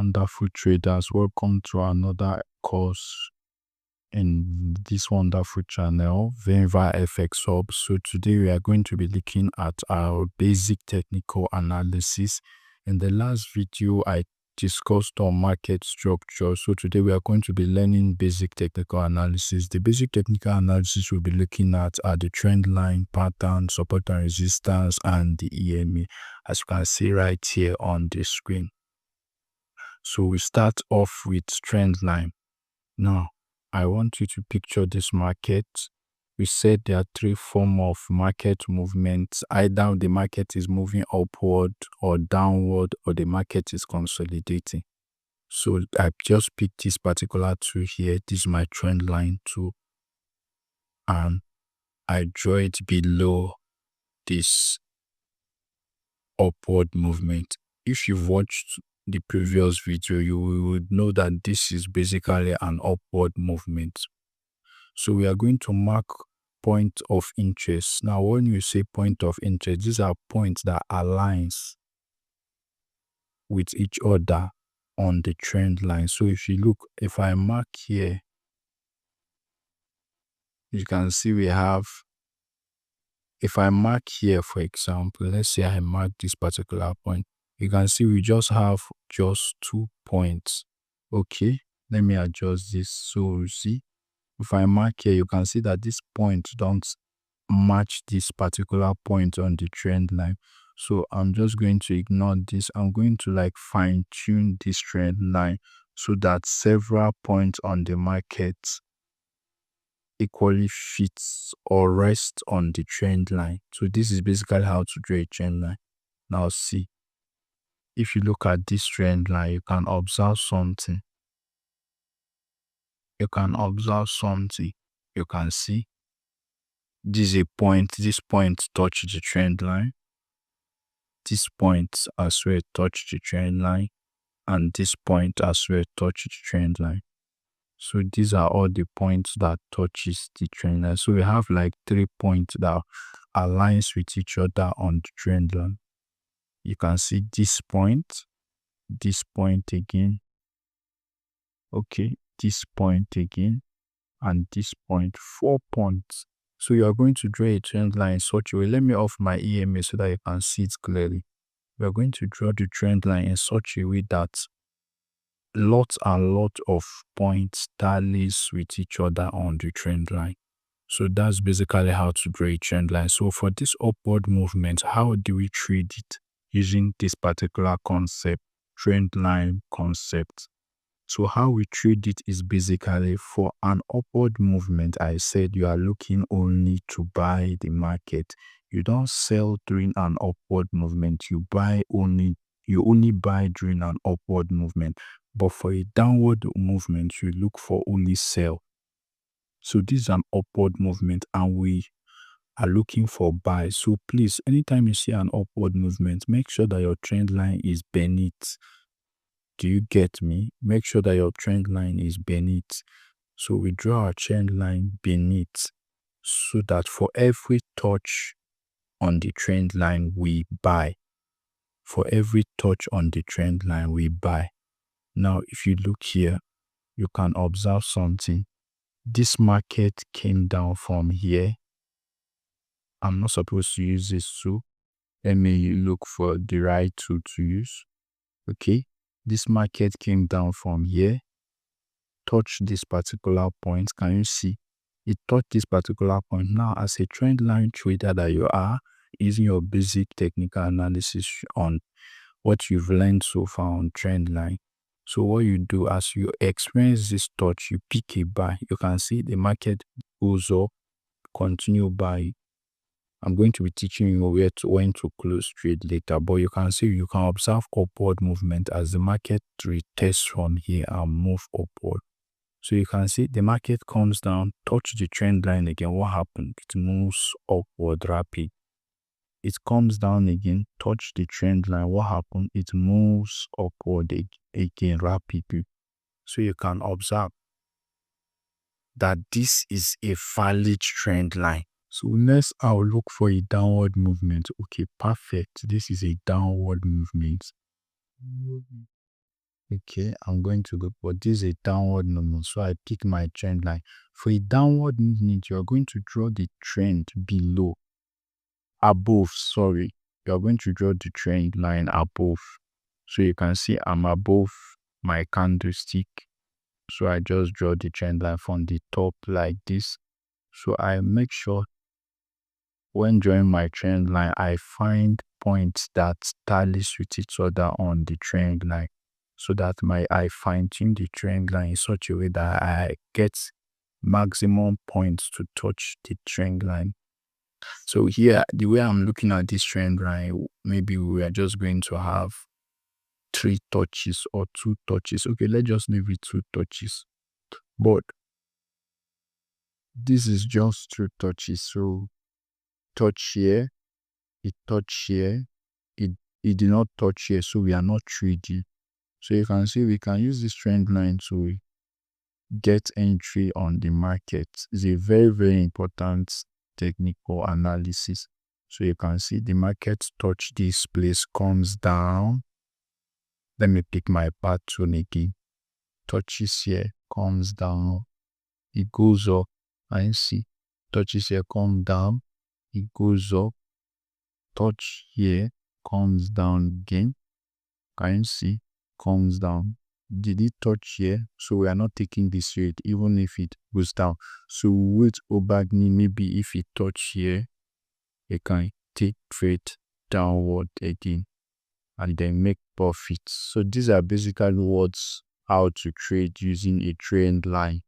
wonderful traders, welcome to another course in this wonderful channel, Venva FX Hub. So today we are going to be looking at our basic technical analysis. In the last video I discussed on market structure, so today we are going to be learning basic technical analysis. The basic technical analysis we'll be looking at are the trend line, pattern, support and resistance, and the EMA, as you can see right here on the screen. So we start off with trend line. Now, I want you to picture this market. We said there are three forms of market movements. Either the market is moving upward or downward, or the market is consolidating. So I just picked this particular tool here. This is my trend line tool. And I draw it below this upward movement. If you've watched the previous video, you would know that this is basically an upward movement. So we are going to mark point of interest. Now, when you say point of interest, these are points that aligns with each other on the trend line. So if you look, if I mark here, you can see we have, if I mark here, for example, let's say I mark this particular point, you can see we just have just 2 points. Okay, let me adjust this. So see, if I mark here, you can see that this point don't match this particular point on the trend line. So I'm just going to ignore this. I'm going to like fine tune this trend line so that several points on the market equally fits or rest on the trend line. So this is basically how to draw a trend line. Now see, if you look at this trend line, you can observe something. You can observe something. You can see this is a point. This point touch the trend line. This point as well touch the trend line, and this point as well touch the trend line. So these are all the points that touches the trend line. So we have like 3 points that aligns with each other on the trend line. You can see this point again. Okay, this point again, and this point, 4 points. So you are going to draw a trend line in such a way. Let me off my EMA so that you can see it clearly. We are going to draw the trend line in such a way that lots and lots of points tallies with each other on the trend line. So that's basically how to draw a trend line. So for this upward movement, how do we trade it? Using this particular concept, trend line concept. So how we trade it is basically for an upward movement. I said you are looking only to buy the market. You don't sell during an upward movement. You only buy during an upward movement. But for a downward movement, you look for only sell. So this is an upward movement and we are looking for buy. So please, anytime you see an upward movement, make sure that your trend line is beneath. Do you get me? Make sure that your trend line is beneath. So we draw our trend line beneath so that for every touch on the trend line, we buy. For every touch on the trend line, we buy. Now, if you look here, you can observe something. This market came down from here. I'm not supposed to use this tool. Let me look for the right tool to use. Okay. This market came down from here, touched this particular point. Can you see? It touched this particular point. Now, as a trend line trader that you are, using your basic technical analysis on what you've learned so far on trend line. So what you do as you experience this touch, you pick a buy. You can see the market goes up, continue buy. I'm going to be teaching you when to close trade later, but you can see you can observe upward movement as the market retests from here and move upward. So you can see the market comes down, touch the trend line again. What happened? It moves upward rapid. It comes down again, touch the trend line. What happened? It moves upward again rapidly. So you can observe that this is a valid trend line. So next, I'll look for a downward movement. Okay, perfect. This is a downward movement. Okay, I'm going to go, but this is a downward movement, so I pick my trend line. For a downward movement, you're going to draw the trend above, sorry. You're going to draw the trend line above. So you can see I'm above my candlestick. So I just draw the trend line from the top like this. So I make sure when drawing my trend line, I find points that tallies with each other on the trend line, so that I fine tune the trend line in such a way that I get maximum points to touch the trend line. So here, the way I'm looking at this trend line, maybe we are just going to have 3 touches or 2 touches. Okay, let's just leave it 2 touches. But this is just 2 touches. So touch here, it touch here, it did not touch here, so we are not trading. So you can see we can use this trend line to get entry on the market. It's a very, very important technical analysis. So you can see the market touch this place, comes down. Let me pick my pattern again. Touches here, comes down, it goes up, and see, touches here, come down, it goes up, touch here, comes down again. Can you see? Comes down. Did it touch here? So we are not taking this trade, even if it goes down. So with Obagni, maybe if it touch here, you can take trade downward again and then make profits. So these are basically how to trade using a trend line.